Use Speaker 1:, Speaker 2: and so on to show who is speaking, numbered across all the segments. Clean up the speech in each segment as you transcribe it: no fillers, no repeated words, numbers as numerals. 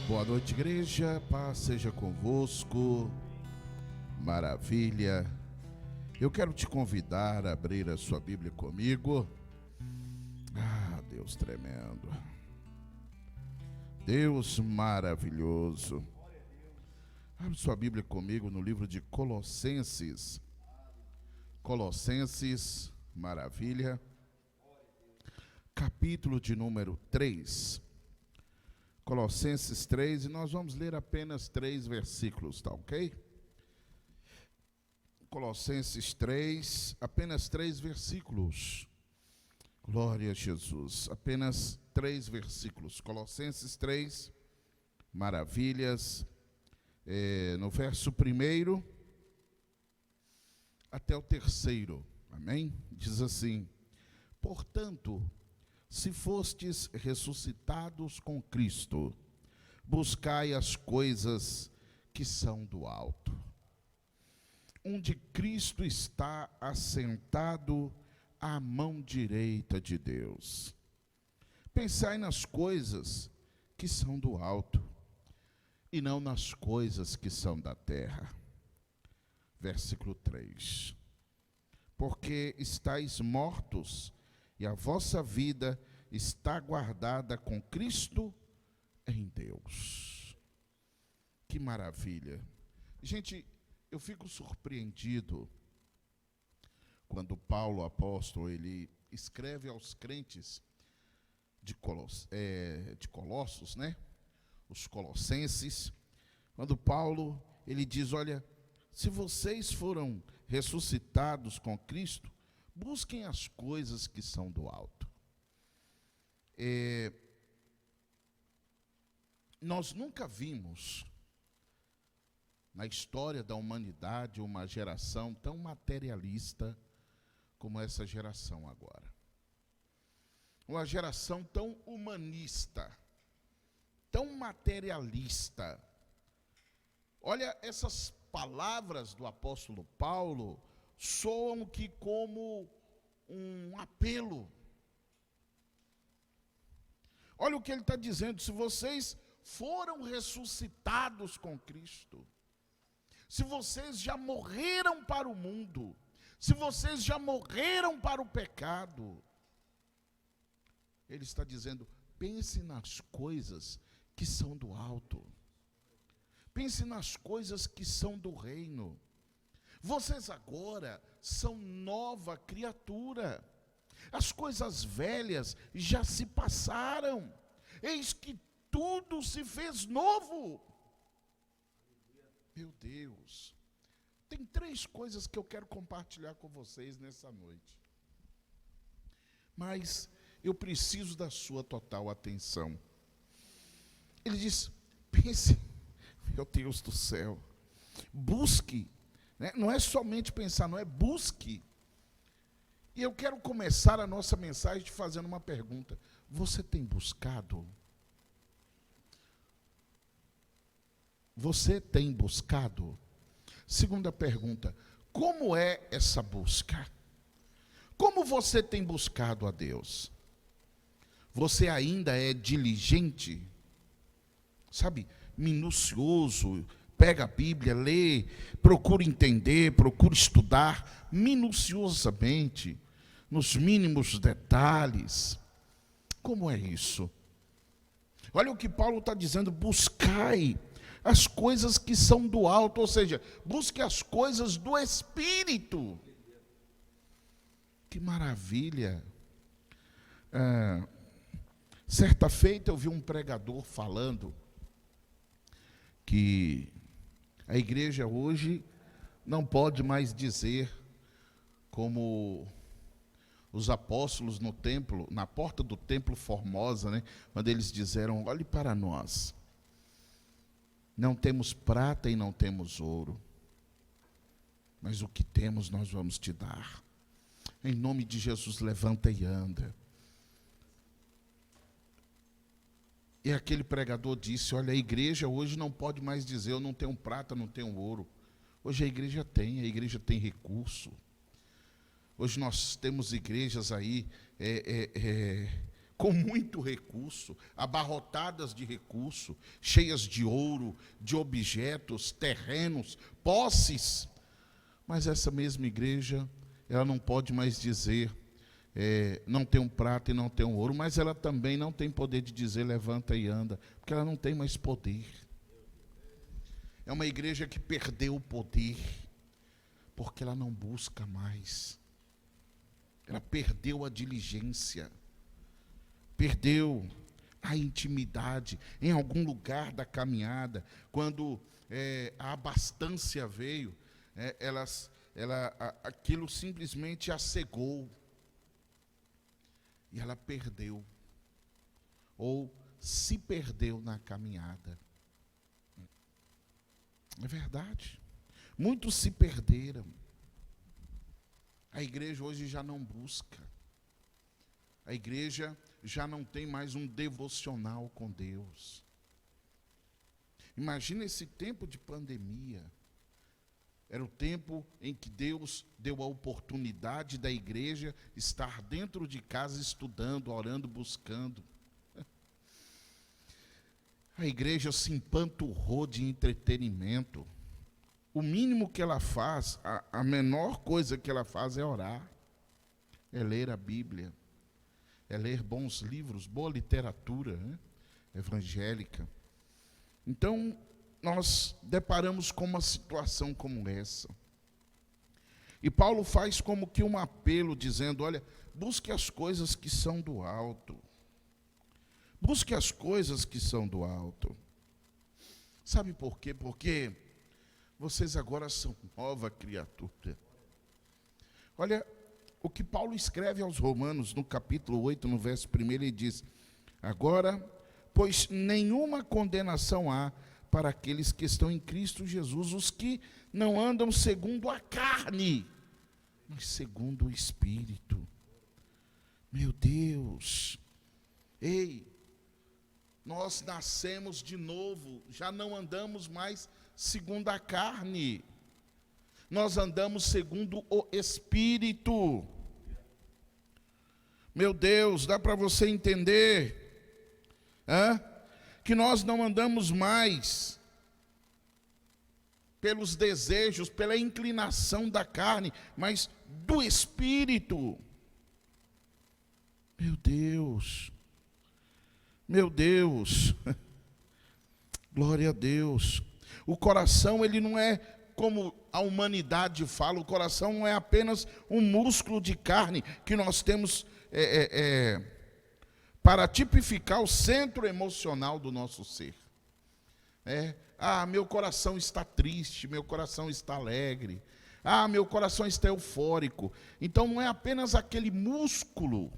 Speaker 1: Boa noite, igreja, paz seja convosco, maravilha. Eu quero te convidar a abrir a sua Bíblia comigo. Deus tremendo, Deus maravilhoso. Abre sua Bíblia comigo no livro de Colossenses. Colossenses, maravilha. Capítulo de número 3. Colossenses 3, e nós vamos ler apenas 3 versículos, tá ok? Colossenses 3, apenas 3 versículos. Glória a Jesus, apenas 3 versículos. Colossenses 3, maravilhas. No verso 1 até o 3, amém? Diz assim: portanto, se fostes ressuscitados com Cristo, buscai as coisas que são do alto, onde Cristo está assentado à mão direita de Deus. Pensai nas coisas que são do alto, e não nas coisas que são da terra. Versículo 3. Porque estáis mortos, e a vossa vida está guardada com Cristo em Deus. Que maravilha. Gente, eu fico surpreendido quando Paulo, apóstolo, ele escreve aos crentes de Colossos, né? Os colossenses. Quando Paulo, ele diz, olha, se vocês foram ressuscitados com Cristo, busquem as coisas que são do alto. Nós nunca vimos na história da humanidade uma geração tão materialista como essa geração agora. Uma geração tão humanista, tão materialista. Olha, essas palavras do apóstolo Paulo soam que como um apelo. Olha o que ele está dizendo: se vocês foram ressuscitados com Cristo, se vocês já morreram para o mundo, se vocês já morreram para o pecado, ele está dizendo, pense nas coisas que são do alto, pense nas coisas que são do reino. Vocês agora são nova criatura. As coisas velhas já se passaram. Eis que tudo se fez novo. Meu Deus. Tem 3 coisas que eu quero compartilhar com vocês nessa noite. Mas eu preciso da sua total atenção. Ele diz, pense, meu Deus do céu, busque. Não é somente pensar, não é busque. E eu quero começar a nossa mensagem te fazendo uma pergunta. Você tem buscado? Você tem buscado? Segunda pergunta, como é essa busca? Como você tem buscado a Deus? Você ainda é diligente? Sabe, minucioso? Pega a Bíblia, lê, procura entender, procura estudar minuciosamente, nos mínimos detalhes. Como é isso? Olha o que Paulo está dizendo, buscai as coisas que são do alto, ou seja, busque as coisas do Espírito. Que maravilha. Certa feita eu vi um pregador falando que a igreja hoje não pode mais dizer como os apóstolos no templo, na porta do templo Formosa, né, quando eles disseram, olhe para nós, não temos prata e não temos ouro, mas o que temos nós vamos te dar. Em nome de Jesus, levanta e anda. E aquele pregador disse, olha, a igreja hoje não pode mais dizer, eu não tenho prata, não tenho ouro. Hoje a igreja tem recurso. Hoje nós temos igrejas aí com muito recurso, abarrotadas de recurso, cheias de ouro, de objetos, terrenos, posses. Mas essa mesma igreja, ela não pode mais dizer, não tem prata e não tem ouro, mas ela também não tem poder de dizer levanta e anda, porque ela não tem mais poder. É uma igreja que perdeu o poder, porque ela não busca mais. Ela perdeu a diligência, perdeu a intimidade em algum lugar da caminhada. Quando a abastância veio, aquilo simplesmente a cegou. E ela perdeu, ou se perdeu na caminhada. É verdade. Muitos se perderam. A igreja hoje já não busca. A igreja já não tem mais um devocional com Deus. Imagina esse tempo de pandemia. Era o tempo em que Deus deu a oportunidade da igreja estar dentro de casa estudando, orando, buscando. A igreja se empanturrou de entretenimento. O mínimo que ela faz, a menor coisa que ela faz é orar, é ler a Bíblia, é ler bons livros, boa literatura, né, evangélica. Então, nós deparamos com uma situação como essa. E Paulo faz como que um apelo, dizendo, olha, busque as coisas que são do alto. Busque as coisas que são do alto. Sabe por quê? Porque vocês agora são nova criatura. Olha, o que Paulo escreve aos Romanos, no capítulo 8, no verso 1, ele diz, agora, pois nenhuma condenação há para aqueles que estão em Cristo Jesus, os que não andam segundo a carne, mas segundo o Espírito. Meu Deus! Ei, nós nascemos de novo, já não andamos mais segundo a carne, nós andamos segundo o Espírito. Meu Deus, dá para você entender, que nós não andamos mais pelos desejos, pela inclinação da carne, mas do Espírito. Meu Deus, meu Deus, glória a Deus. O coração, ele não é como a humanidade fala, o coração não é apenas um músculo de carne que nós temos para tipificar o centro emocional do nosso ser. Meu coração está triste, meu coração está alegre, meu coração está eufórico. Então não é apenas aquele músculo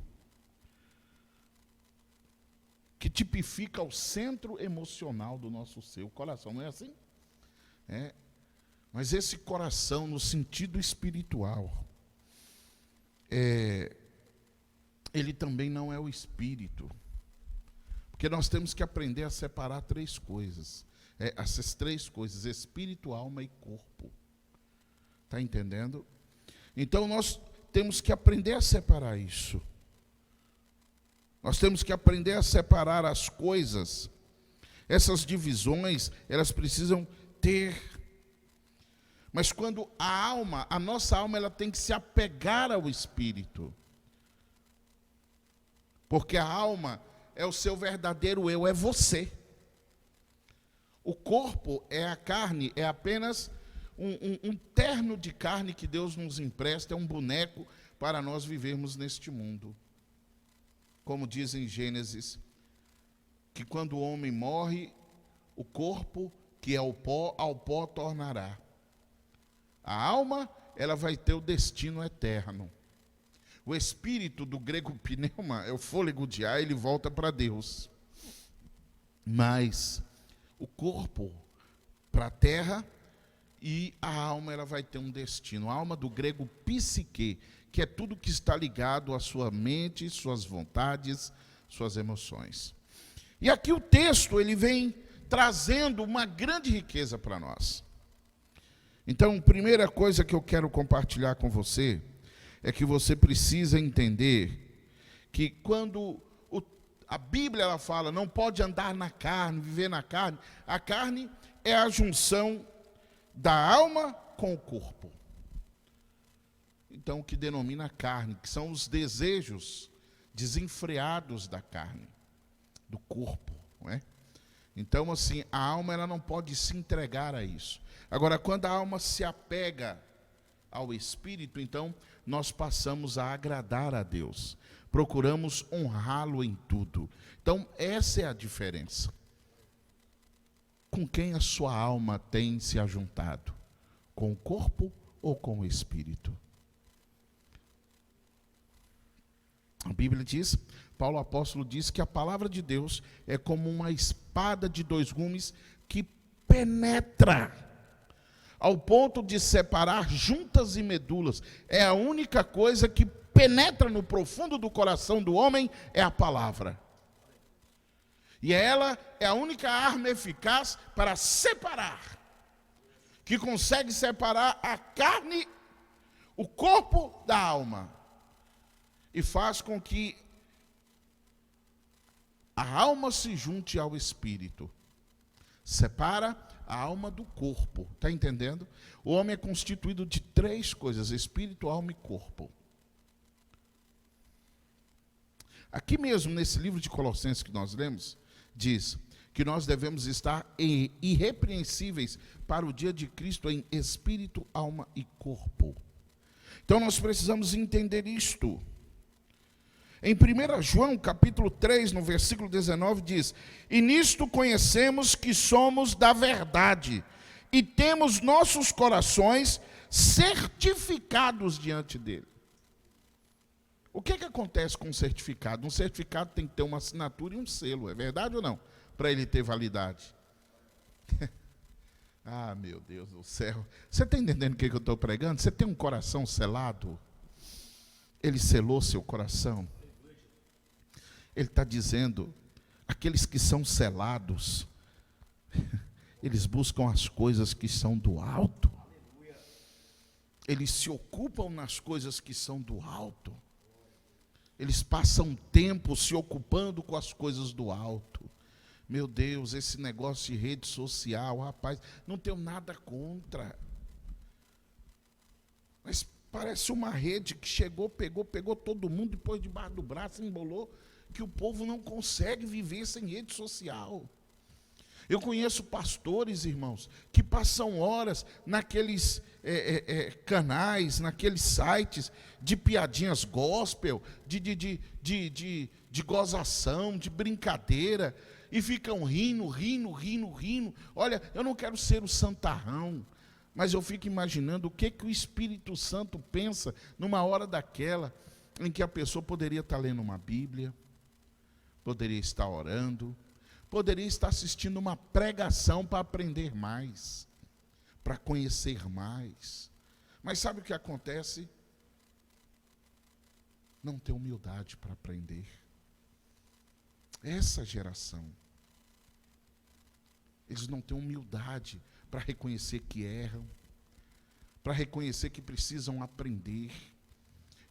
Speaker 1: que tipifica o centro emocional do nosso ser. O coração não é assim? Mas esse coração, no sentido espiritual, ele também não é o espírito. Porque nós temos que aprender a separar três coisas. Essas três coisas, espírito, alma e corpo. Está entendendo? Então nós temos que aprender a separar isso. Nós temos que aprender a separar as coisas. Essas divisões, elas precisam ter. Mas quando a nossa alma, ela tem que se apegar ao Espírito. Porque a alma é o seu verdadeiro eu, é você. O corpo é a carne, é apenas um terno de carne que Deus nos empresta, é um boneco para nós vivermos neste mundo. Como diz em Gênesis, que quando o homem morre, o corpo, que é o pó, ao pó tornará. A alma, ela vai ter o destino eterno. O espírito, do grego pneuma, é o fôlego de ar, ele volta para Deus. Mas o corpo para a terra, e a alma, ela vai ter um destino. A alma, do grego psique, que é tudo que está ligado à sua mente, suas vontades, suas emoções. E aqui o texto, ele vem trazendo uma grande riqueza para nós. Então, a primeira coisa que eu quero compartilhar com você é que você precisa entender que quando o a Bíblia ela fala, não pode andar na carne, viver na carne. A carne é a junção da alma com o corpo. Então, o que denomina carne, que são os desejos desenfreados da carne, do corpo, não é? Então, assim, a alma ela não pode se entregar a isso. Agora, quando a alma se apega ao Espírito, então nós passamos a agradar a Deus. Procuramos honrá-lo em tudo. Então, essa é a diferença. Com quem a sua alma tem se ajuntado? Com o corpo ou com o Espírito? A Bíblia diz, Paulo apóstolo diz que a palavra de Deus é como uma espada de dois gumes que penetra ao ponto de separar juntas e medulas. É a única coisa que penetra no profundo do coração do homem, é a palavra. E ela é a única arma eficaz para separar, que consegue separar a carne, o corpo da alma. E faz com que a alma se junte ao espírito. Separa a alma do corpo. Está entendendo? O homem é constituído de 3 coisas: espírito, alma e corpo. Aqui mesmo, nesse livro de Colossenses que nós lemos, diz que nós devemos estar irrepreensíveis para o dia de Cristo em espírito, alma e corpo. Então nós precisamos entender isto. Em 1 João, capítulo 3, no versículo 19, diz: e nisto conhecemos que somos da verdade, e temos nossos corações certificados diante dele. O que acontece com um certificado? Um certificado tem que ter uma assinatura e um selo, é verdade ou não? Para ele ter validade. Ah, meu Deus do céu. Você está entendendo o que eu estou pregando? Você tem um coração selado? Ele selou seu coração. Ele está dizendo, aqueles que são selados, eles buscam as coisas que são do alto. Eles se ocupam nas coisas que são do alto. Eles passam tempo se ocupando com as coisas do alto. Meu Deus, esse negócio de rede social, rapaz, não tenho nada contra. Mas parece uma rede que chegou, pegou todo mundo, depois debaixo do braço, embolou, que o povo não consegue viver sem rede social. Eu conheço pastores, irmãos, que passam horas naqueles canais, naqueles sites de piadinhas gospel, de gozação, de brincadeira, e ficam rindo. Olha, eu não quero ser o santarrão, mas eu fico imaginando o que o Espírito Santo pensa numa hora daquela, em que a pessoa poderia estar lendo uma Bíblia, poderia estar orando, poderia estar assistindo uma pregação para aprender mais, para conhecer mais. Mas sabe o que acontece? Não tem humildade para aprender. Essa geração, eles não têm humildade para reconhecer que erram, para reconhecer que precisam aprender,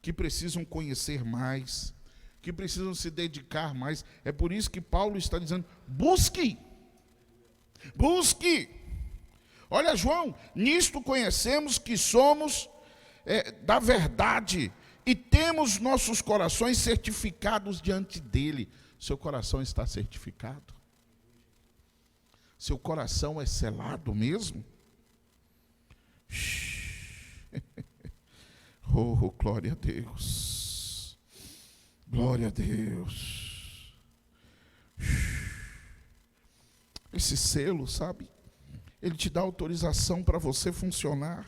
Speaker 1: que precisam conhecer mais, que precisam se dedicar mais. É por isso que Paulo está dizendo, busque. Olha, João, nisto conhecemos que somos da verdade, e temos nossos corações certificados diante dele. Seu coração está certificado? Seu coração é selado mesmo? Oh, glória a Deus. Glória a Deus. Esse selo, sabe? Ele te dá autorização para você funcionar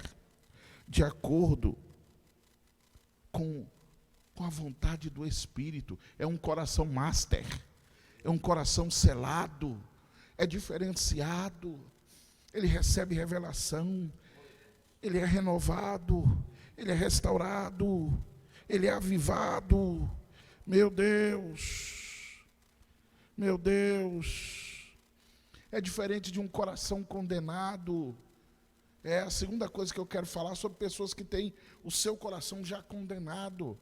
Speaker 1: de acordo com a vontade do Espírito. É um coração master. É um coração selado. É diferenciado. Ele recebe revelação. Ele é renovado. Ele é restaurado. Ele é avivado. Meu Deus, é diferente de um coração condenado. É a segunda coisa que eu quero falar sobre pessoas que têm o seu coração já condenado.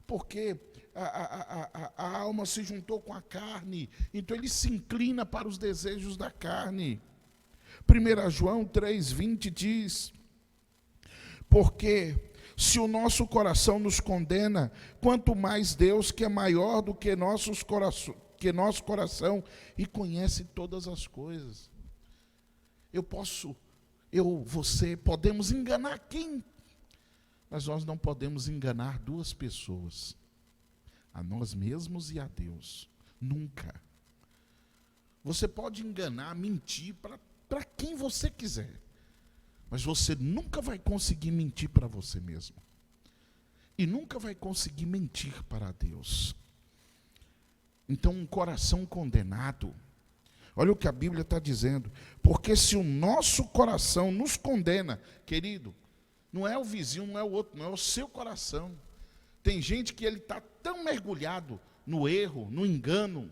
Speaker 1: porque a alma se juntou com a carne, então ele se inclina para os desejos da carne. 1 João 3,20 diz: porque se o nosso coração nos condena, quanto mais Deus, que é maior do que nosso coração e conhece todas as coisas. Você podemos enganar quem? Mas nós não podemos enganar duas pessoas, a nós mesmos e a Deus. Nunca. Você pode enganar, mentir para quem você quiser, mas você nunca vai conseguir mentir para você mesmo. E nunca vai conseguir mentir para Deus. Então, um coração condenado, olha o que a Bíblia está dizendo, porque se o nosso coração nos condena, querido, não é o vizinho, não é o outro, não é o seu coração. Tem gente que ele está tão mergulhado no erro, no engano,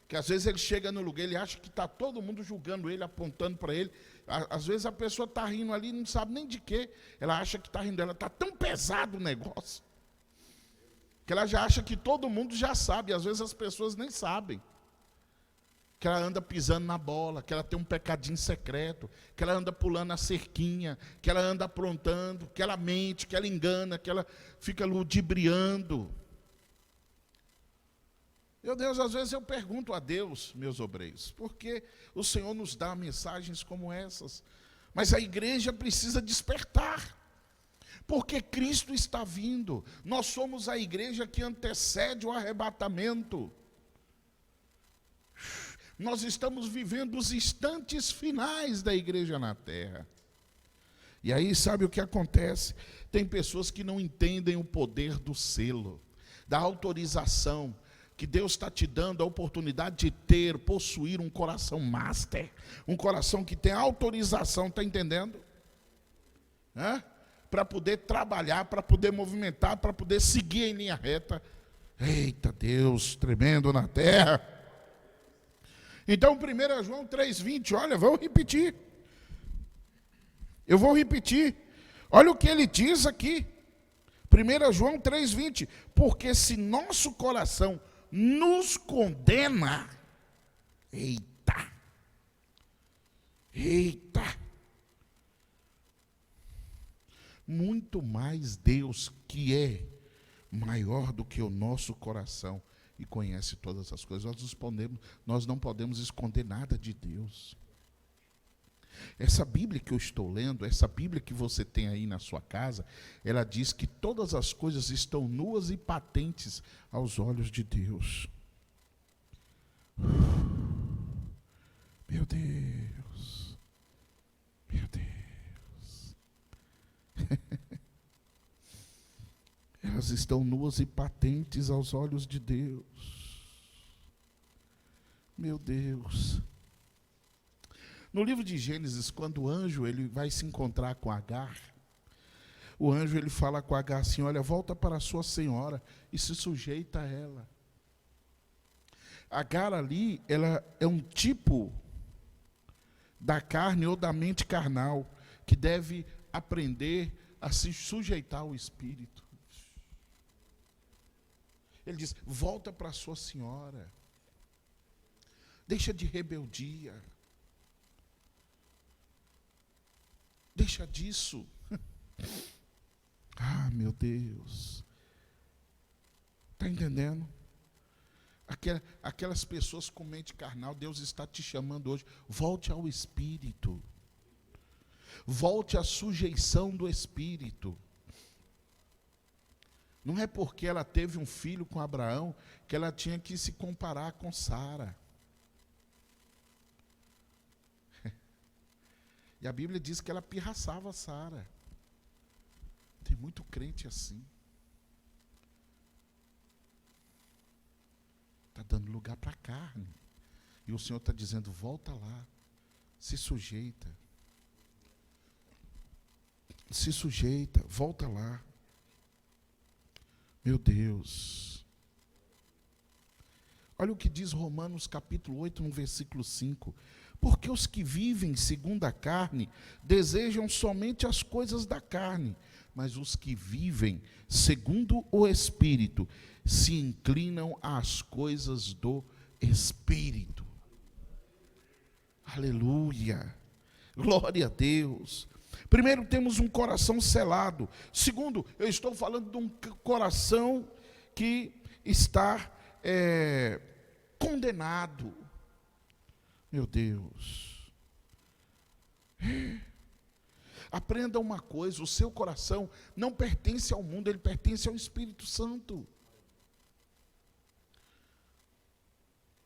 Speaker 1: que às vezes ele chega no lugar, ele acha que está todo mundo julgando ele, apontando para ele. Às vezes a pessoa está rindo ali, não sabe nem de quê, ela acha que está rindo dela, está tão pesado o negócio, que ela já acha que todo mundo já sabe, às vezes as pessoas nem sabem. Que ela anda pisando na bola, que ela tem um pecadinho secreto, que ela anda pulando a cerquinha, que ela anda aprontando, que ela mente, que ela engana, que ela fica ludibriando. Meu Deus, às vezes eu pergunto a Deus, meus obreiros, por que o Senhor nos dá mensagens como essas? Mas a igreja precisa despertar, porque Cristo está vindo. Nós somos a igreja que antecede o arrebatamento. Nós estamos vivendo os instantes finais da igreja na terra. E aí, sabe o que acontece? Tem pessoas que não entendem o poder do selo, da autorização, que Deus está te dando a oportunidade de possuir um coração master, um coração que tem autorização, está entendendo? Para poder trabalhar, para poder movimentar, para poder seguir em linha reta. Eita Deus, tremendo na terra. Então, 1 João 3,20, olha, vou repetir. Eu vou repetir. Olha o que ele diz aqui. 1 João 3,20. Porque se nosso coração nos condena, eita, muito mais Deus, que é maior do que o nosso coração, e conhece todas as coisas, nós não podemos esconder nada de Deus. Essa Bíblia que eu estou lendo, essa Bíblia que você tem aí na sua casa, ela diz que todas as coisas estão nuas e patentes aos olhos de Deus. Meu Deus, meu Deus. Elas estão nuas e patentes aos olhos de Deus. Meu Deus. No livro de Gênesis, quando o anjo ele vai se encontrar com Agar, o anjo ele fala com Agar assim: olha, volta para a sua senhora e se sujeita a ela. Agar ali, ela é um tipo da carne ou da mente carnal, que deve aprender a se sujeitar ao Espírito. Ele diz: volta para a sua senhora. Deixa de rebeldia. Deixa disso. Ah, meu Deus. Está entendendo? Aquelas pessoas com mente carnal, Deus está te chamando hoje. Volte ao Espírito. Volte à sujeição do Espírito. Não é porque ela teve um filho com Abraão que ela tinha que se comparar com Sara. E a Bíblia diz que ela pirraçava Sara. Tem muito crente assim. Está dando lugar para a carne. E o Senhor está dizendo: volta lá, se sujeita. Se sujeita, volta lá. Meu Deus. Olha o que diz Romanos capítulo 8, no versículo 5. Porque os que vivem segundo a carne desejam somente as coisas da carne, mas os que vivem segundo o Espírito se inclinam às coisas do Espírito. Aleluia, glória a Deus. Primeiro, temos um coração selado. Segundo, eu estou falando de um coração que está condenado. Meu Deus. Aprenda uma coisa: o seu coração não pertence ao mundo, ele pertence ao Espírito Santo.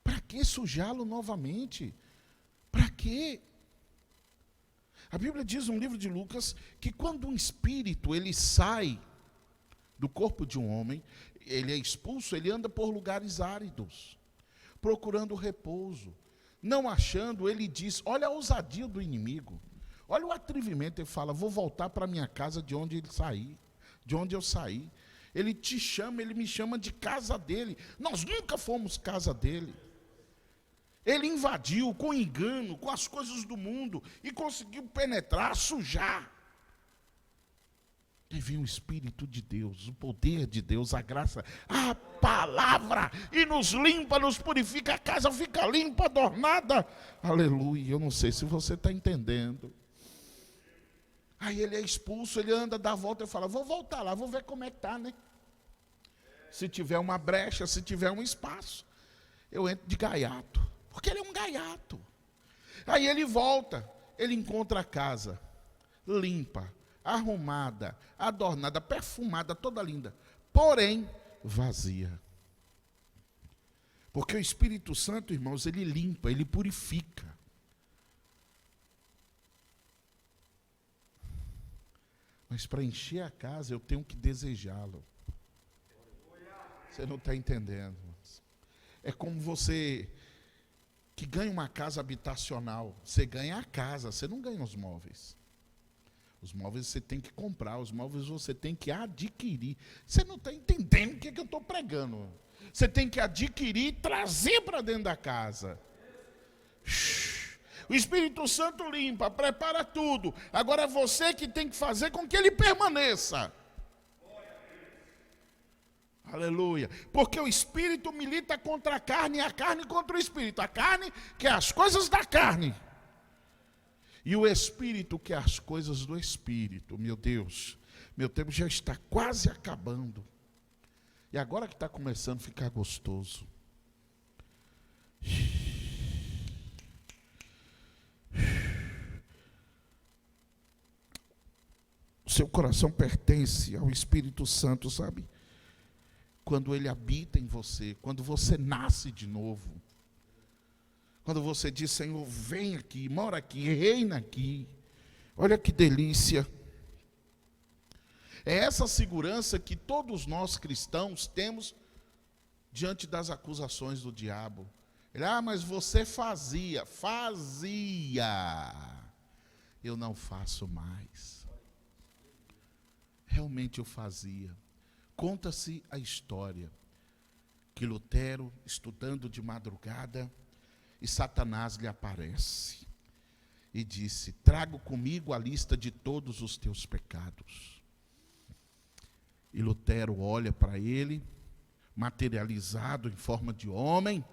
Speaker 1: Para que sujá-lo novamente? Para quê? A Bíblia diz no livro de Lucas que quando um espírito ele sai do corpo de um homem, ele é expulso, ele anda por lugares áridos, procurando repouso. Não achando, ele diz, olha a ousadia do inimigo, olha o atrevimento, ele fala, vou voltar para minha casa de onde eu saí. Ele te chama, ele me chama de casa dele. Nós nunca fomos casa dele. Ele invadiu com engano, com as coisas do mundo, e conseguiu penetrar, sujar. E vem o Espírito de Deus, o poder de Deus, a graça, a palavra, e nos limpa, nos purifica, a casa fica limpa, adornada. Aleluia, eu não sei se você está entendendo. Aí ele é expulso, ele anda, dá a volta e fala, vou voltar lá, vou ver como é que está, né? Se tiver uma brecha, se tiver um espaço, eu entro de gaiato. Porque ele é um gaiato. Aí ele volta, ele encontra a casa limpa, arrumada, adornada, perfumada, toda linda, porém vazia. Porque o Espírito Santo, irmãos, ele limpa, ele purifica. Mas para encher a casa eu tenho que desejá-lo. Você não está entendendo. É como você que ganha uma casa habitacional. Você ganha a casa, você não ganha os móveis. Os móveis você tem que comprar, os móveis você tem que adquirir. Você não está entendendo o que eu estou pregando. Você tem que adquirir e trazer para dentro da casa. O Espírito Santo limpa, prepara tudo. Agora é você que tem que fazer com que ele permaneça. Aleluia. Porque o Espírito milita contra a carne e a carne contra o Espírito. A carne quer as coisas da carne. E o Espírito quer as coisas do Espírito. Meu Deus, meu tempo já está quase acabando. E agora que está começando a ficar gostoso. O seu coração pertence ao Espírito Santo, sabe? Quando ele habita em você, quando você nasce de novo, quando você diz, Senhor, vem aqui, mora aqui, reina aqui, olha que delícia. É essa segurança que todos nós cristãos temos diante das acusações do diabo. Ele, mas você fazia, eu não faço mais. Realmente eu fazia. Conta-se a história que Lutero, estudando de madrugada, e Satanás lhe aparece e disse, trago comigo a lista de todos os teus pecados. E Lutero olha para ele, materializado em forma de homem.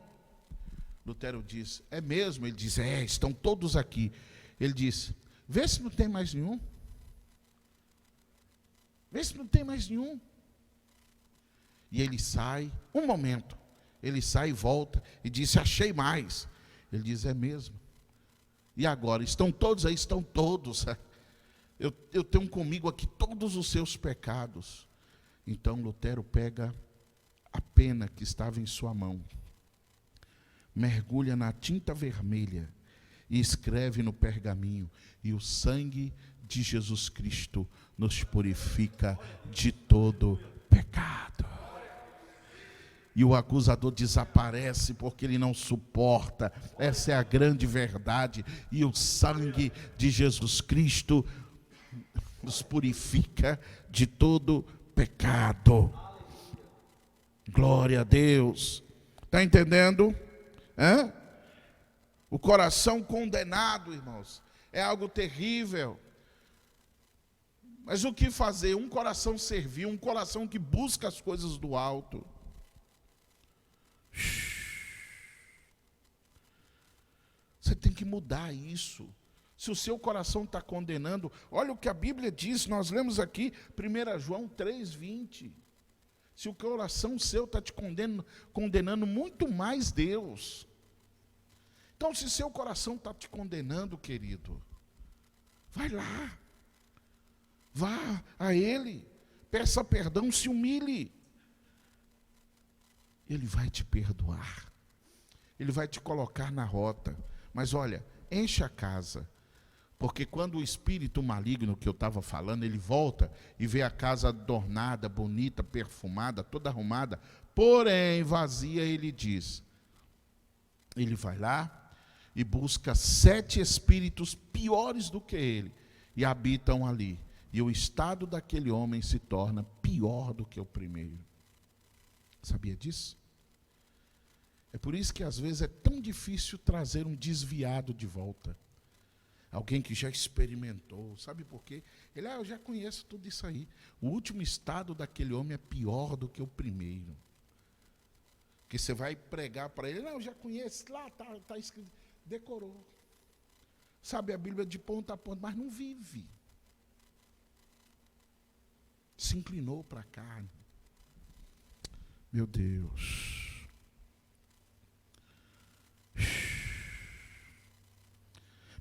Speaker 1: Lutero diz, é mesmo? Ele diz, estão todos aqui. Ele diz, vê se não tem mais nenhum. Vê se não tem mais nenhum. E ele sai, um momento, ele sai e volta e diz, achei mais. Ele diz, é mesmo. E agora, estão todos aí? Estão todos. Eu tenho comigo aqui todos os seus pecados. Então Lutero pega a pena que estava em sua mão, mergulha na tinta vermelha e escreve no pergaminho, e o sangue de Jesus Cristo nos purifica de todo pecado. E o acusador desaparece porque ele não suporta. Essa é a grande verdade. E o sangue de Jesus Cristo nos purifica de todo pecado. Glória a Deus. Está entendendo? O coração condenado, irmãos, é algo terrível. Mas o que fazer? Um coração servil, um coração que busca as coisas do alto. Você tem que mudar isso. Se o seu coração está condenando, olha o que a Bíblia diz, nós lemos aqui, 1 João 3,20. Se o coração seu está te condenando muito mais Deus. Então, se seu coração está te condenando, querido, vai lá. Vá a Ele, peça perdão, se humilhe. Ele vai te perdoar. Ele vai te colocar na rota. Mas olha, enche a casa. Porque quando o espírito maligno que eu estava falando, ele volta e vê a casa adornada, bonita, perfumada, toda arrumada, porém vazia, ele diz. Ele vai lá e busca 7 espíritos piores do que ele e habitam ali. E o estado daquele homem se torna pior do que o primeiro. Sabia disso? É por isso que às vezes é tão difícil trazer um desviado de volta. Alguém que já experimentou. Sabe por quê? Ele, eu já conheço tudo isso aí. O último estado daquele homem é pior do que o primeiro. Que você vai pregar para ele, eu já conheço, lá está escrito, decorou. Sabe a Bíblia de ponta a ponta, mas não vive. Se inclinou para a carne. Meu Deus.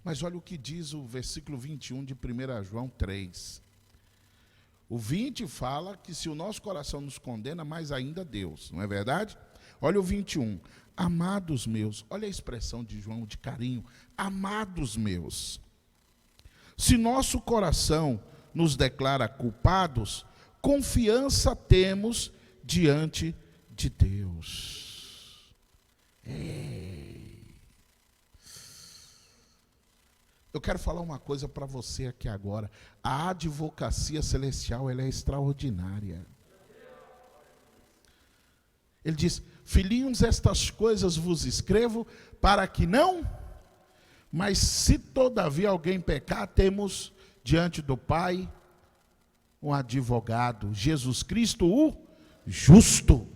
Speaker 1: Mas olha o que diz o versículo 21 de 1 João 3. O 20 fala que se o nosso coração nos condena, mais ainda Deus, não é verdade? Olha o 21. Amados meus, olha a expressão de João de carinho. Amados meus, se nosso coração nos declara culpados, confiança temos diante de Deus. Eu quero falar uma coisa para você aqui agora. A advocacia celestial, ela é extraordinária. Ele diz, filhinhos, estas coisas vos escrevo para que não, mas se todavia alguém pecar, temos diante do Pai um advogado, Jesus Cristo, o justo.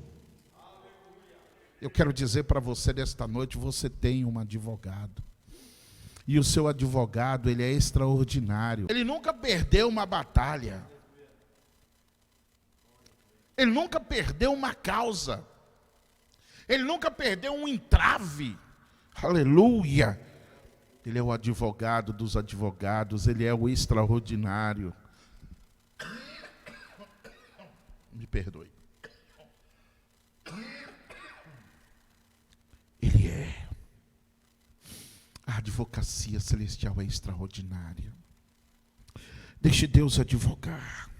Speaker 1: Eu quero dizer para você nesta noite, você tem um advogado. E o seu advogado, ele é extraordinário. Ele nunca perdeu uma batalha. Ele nunca perdeu uma causa. Ele nunca perdeu um entrave. Aleluia. Ele é o advogado dos advogados. Ele é o extraordinário. Me perdoe. Ele é. A advocacia celestial é extraordinária. Deixe Deus advogar.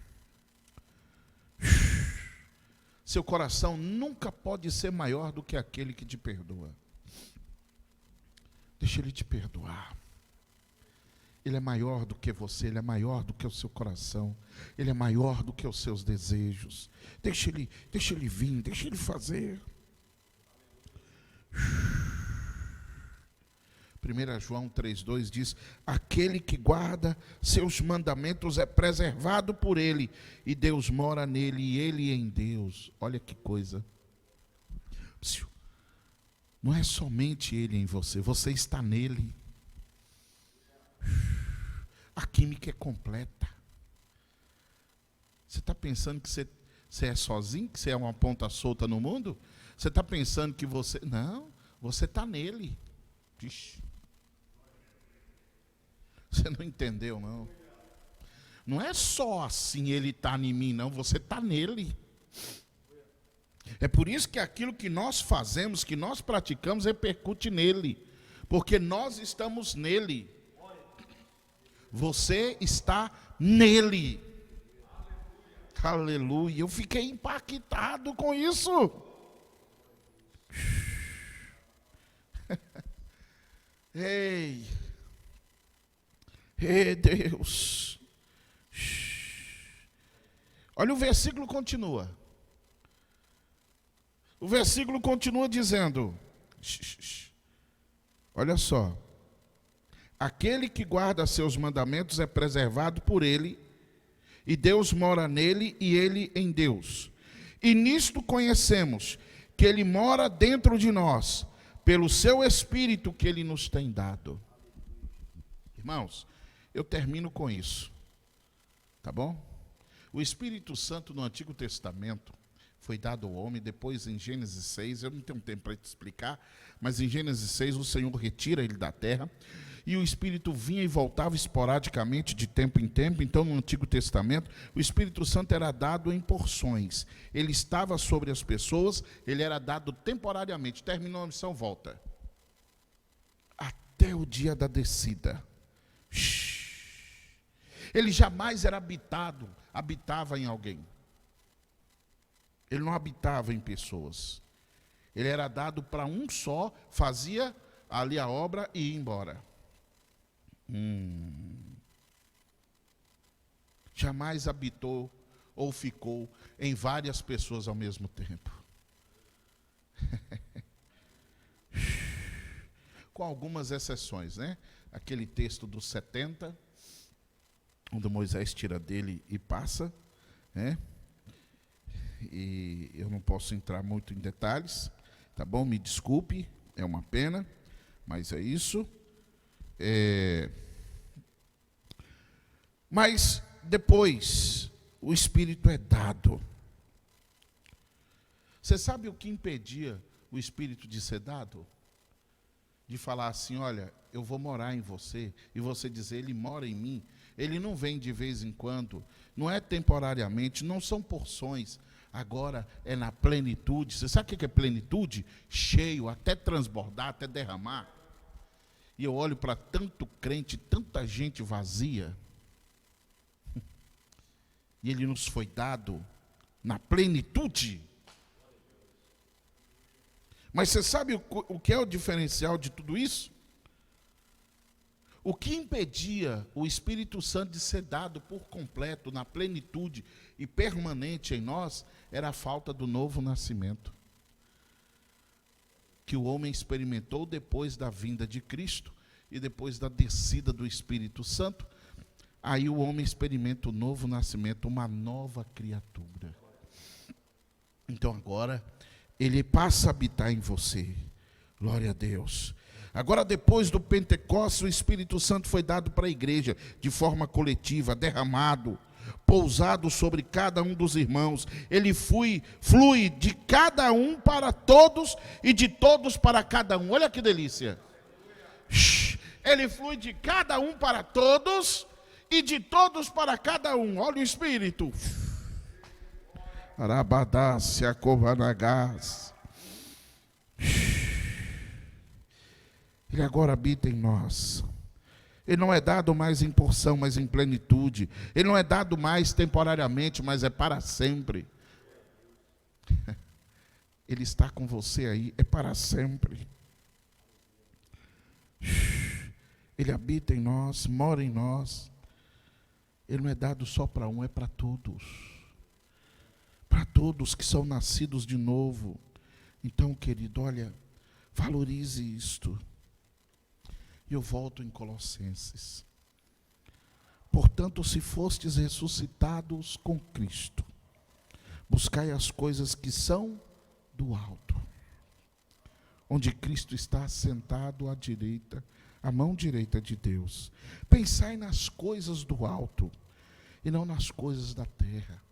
Speaker 1: Seu coração nunca pode ser maior do que aquele que te perdoa. Deixe Ele te perdoar. Ele é maior do que você, Ele é maior do que o seu coração. Ele é maior do que os seus desejos. Deixe Ele vir, deixe Ele fazer. 1 João 3,2 diz, aquele que guarda seus mandamentos é preservado por Ele, e Deus mora nele, e Ele em Deus. Olha que coisa. Não é somente Ele em você, você está nele. A química é completa. Você está pensando que você é sozinho, que você é uma ponta solta no mundo? Você está pensando que você... Não, você está nele. Ixi. Você não entendeu, não. Não é só assim ele está em mim, não. Você está nele. É por isso que aquilo que nós fazemos, que nós praticamos, repercute nele. Porque nós estamos nele. Você está nele. Aleluia. Eu fiquei impactado com isso. Ei, Deus. Olha, o versículo continua. O versículo continua dizendo, olha só, aquele que guarda seus mandamentos é preservado por Ele, e Deus mora nele e ele em Deus. E nisto conhecemos que ele mora dentro de nós, pelo seu Espírito que ele nos tem dado. Irmãos, eu termino com isso, tá bom? O Espírito Santo no Antigo Testamento foi dado ao homem, depois em Gênesis 6, eu não tenho tempo para te explicar, mas em Gênesis 6 o Senhor retira ele da terra, e o Espírito vinha e voltava esporadicamente de tempo em tempo. Então no Antigo Testamento o Espírito Santo era dado em porções, ele estava sobre as pessoas, ele era dado temporariamente, terminou a missão, volta, até o dia da descida. Ele jamais era habitava em alguém. Ele não habitava em pessoas. Ele era dado para um só, fazia ali a obra e ia embora. Jamais habitou ou ficou em várias pessoas ao mesmo tempo. Com algumas exceções, né? Aquele texto dos 70, onde Moisés tira dele e passa, né? E eu não posso entrar muito em detalhes, tá bom? Me desculpe, é uma pena, mas é isso. Mas depois o Espírito é dado. Você sabe o que impedia o Espírito de ser dado? De falar assim, olha, eu vou morar em você, e você dizer, ele mora em mim. Ele não vem de vez em quando, não é temporariamente, não são porções. Agora é na plenitude. Você sabe o que é plenitude? Cheio, até transbordar, até derramar. E eu olho para tanto crente, tanta gente vazia, e ele nos foi dado na plenitude. Mas você sabe o que é o diferencial de tudo isso? O que impedia o Espírito Santo de ser dado por completo, na plenitude e permanente em nós, era a falta do novo nascimento, que o homem experimentou depois da vinda de Cristo e depois da descida do Espírito Santo. Aí o homem experimenta o novo nascimento, uma nova criatura. Então agora ele passa a habitar em você. Glória a Deus. Agora, depois do Pentecostes, o Espírito Santo foi dado para a igreja de forma coletiva, derramado, pousado sobre cada um dos irmãos. Ele flui de cada um para todos e de todos para cada um. Olha que delícia. Ele flui de cada um para todos e de todos para cada um. Olha o Espírito. Arabadácia Covanagás. Ele agora habita em nós. Ele não é dado mais em porção, mas em plenitude. Ele não é dado mais temporariamente, mas é para sempre. Ele está com você aí, é para sempre. Ele habita em nós, mora em nós. Ele não é dado só para um, é para todos. Para todos que são nascidos de novo. Então, querido, olha, valorize isto. E eu volto em Colossenses. Portanto, se fostes ressuscitados com Cristo, buscai as coisas que são do alto, onde Cristo está assentado à direita, à mão direita de Deus. Pensai nas coisas do alto, e não nas coisas da terra.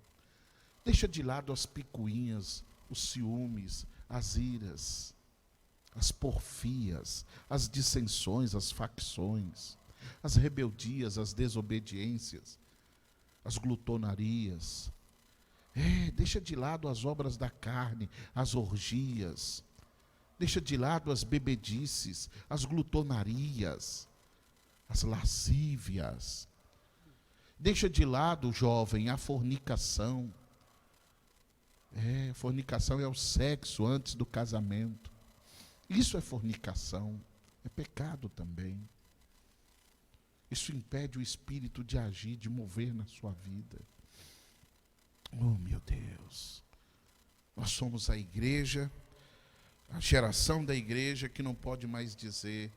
Speaker 1: Deixa de lado as picuinhas, os ciúmes, as iras, as porfias, as dissensões, as facções, as rebeldias, as desobediências, as glutonarias. Deixa de lado as obras da carne, as orgias. Deixa de lado as bebedices, as glutonarias, as lascívias. Deixa de lado, jovem, a fornicação. Fornicação é o sexo antes do casamento. Isso é fornicação, é pecado também. Isso impede o Espírito de agir, de mover na sua vida. Oh, meu Deus. Nós somos a igreja, a geração da igreja que não pode mais dizer,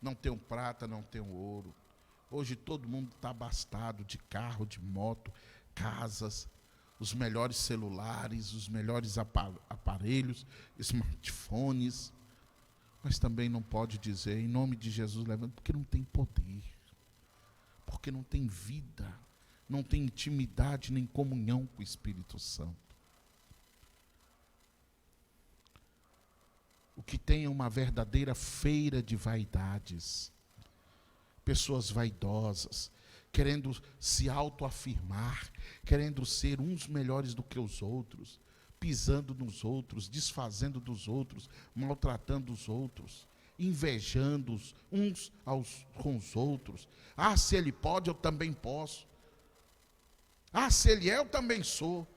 Speaker 1: não tenho prata, não tenho ouro. Hoje todo mundo está abastado de carro, de moto, casas, os melhores celulares, os melhores aparelhos, smartphones. Mas também não pode dizer, em nome de Jesus, levanta, porque não tem poder, porque não tem vida, não tem intimidade nem comunhão com o Espírito Santo. O que tem é uma verdadeira feira de vaidades. Pessoas vaidosas, querendo se autoafirmar, querendo ser uns melhores do que os outros, pisando nos outros, desfazendo dos outros, maltratando os outros, invejando uns com os outros. Ah, se ele pode, eu também posso. Ah, se ele é, eu também sou.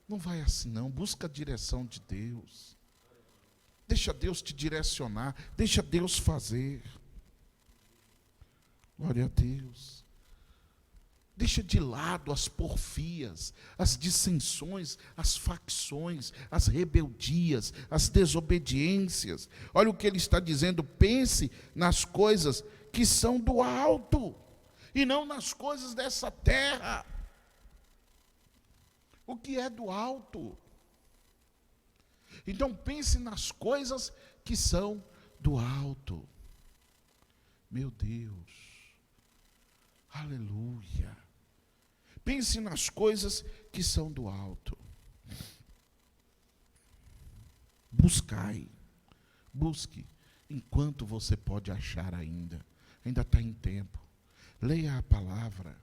Speaker 1: Não vai assim não, busca a direção de Deus. Deixa Deus te direcionar, deixa Deus fazer. Glória a Deus. Deixa de lado as porfias, as dissensões, as facções, as rebeldias, as desobediências. Olha o que ele está dizendo, pense nas coisas que são do alto, e não nas coisas dessa terra. O que é do alto? Então pense nas coisas que são do alto. Meu Deus, aleluia. Pense nas coisas que são do alto. Buscai, busque, enquanto você pode achar ainda está em tempo. Leia a palavra,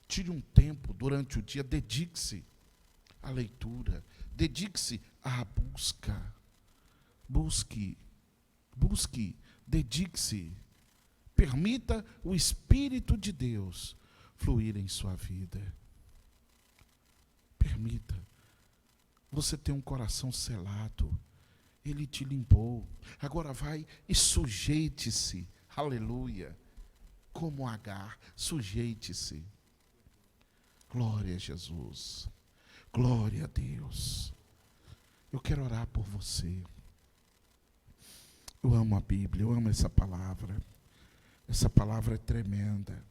Speaker 1: tire um tempo durante o dia, dedique-se à leitura, dedique-se à busca. Busque, dedique-se. Permita o Espírito de Deus fluir em sua vida. Permita. Você tem um coração selado. Ele te limpou. Agora vai e sujeite-se. Aleluia. Como Agar, sujeite-se. Glória a Jesus. Glória a Deus. Eu quero orar por você. Eu amo a Bíblia, eu amo essa palavra. Essa palavra é tremenda.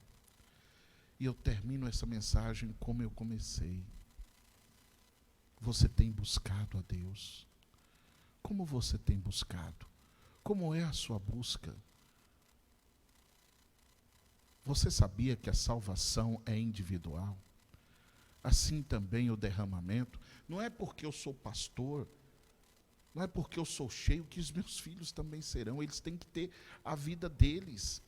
Speaker 1: E eu termino essa mensagem como eu comecei. Você tem buscado a Deus? Como você tem buscado? Como é a sua busca? Você sabia que a salvação é individual? Assim também o derramamento. Não é porque eu sou pastor, não é porque eu sou cheio que os meus filhos também serão. Eles têm que ter a vida deles.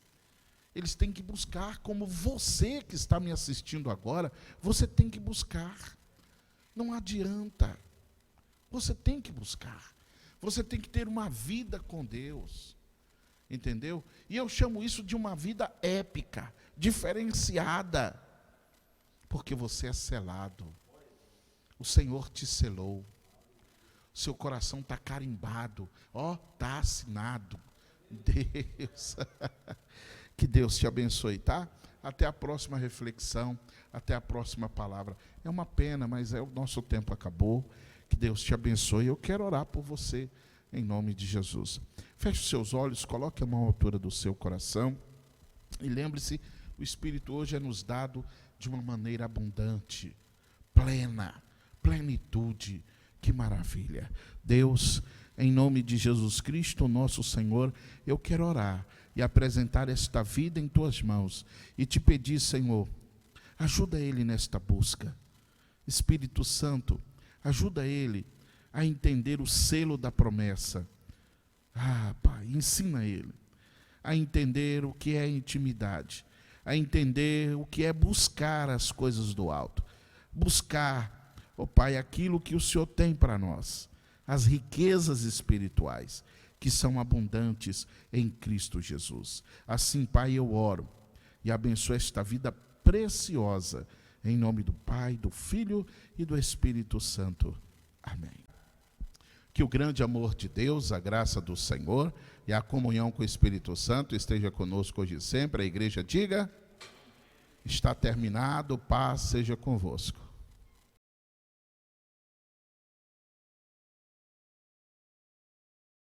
Speaker 1: Eles têm que buscar, como você que está me assistindo agora, você tem que buscar. Não adianta. Você tem que buscar. Você tem que ter uma vida com Deus. Entendeu? E eu chamo isso de uma vida épica, diferenciada. Porque você é selado. O Senhor te selou. Seu coração está carimbado. Está assinado. Deus. Que Deus te abençoe, tá? Até a próxima reflexão, até a próxima palavra. É uma pena, mas o nosso tempo acabou. Que Deus te abençoe. Eu quero orar por você, em nome de Jesus. Feche os seus olhos, coloque a mão à altura do seu coração. E lembre-se, o Espírito hoje é nos dado de uma maneira abundante, plena, plenitude. Que maravilha. Deus, em nome de Jesus Cristo, nosso Senhor, eu quero orar e apresentar esta vida em tuas mãos e te pedir, Senhor, ajuda ele nesta busca. Espírito Santo, ajuda ele a entender o selo da promessa. Pai, ensina ele a entender o que é intimidade, a entender o que é buscar as coisas do alto, buscar, Pai, aquilo que o Senhor tem para nós, as riquezas espirituais, que são abundantes em Cristo Jesus. Assim, Pai, eu oro e abençoo esta vida preciosa, em nome do Pai, do Filho e do Espírito Santo. Amém. Que o grande amor de Deus, a graça do Senhor e a comunhão com o Espírito Santo esteja conosco hoje e sempre. A igreja diga: está terminado, paz seja convosco.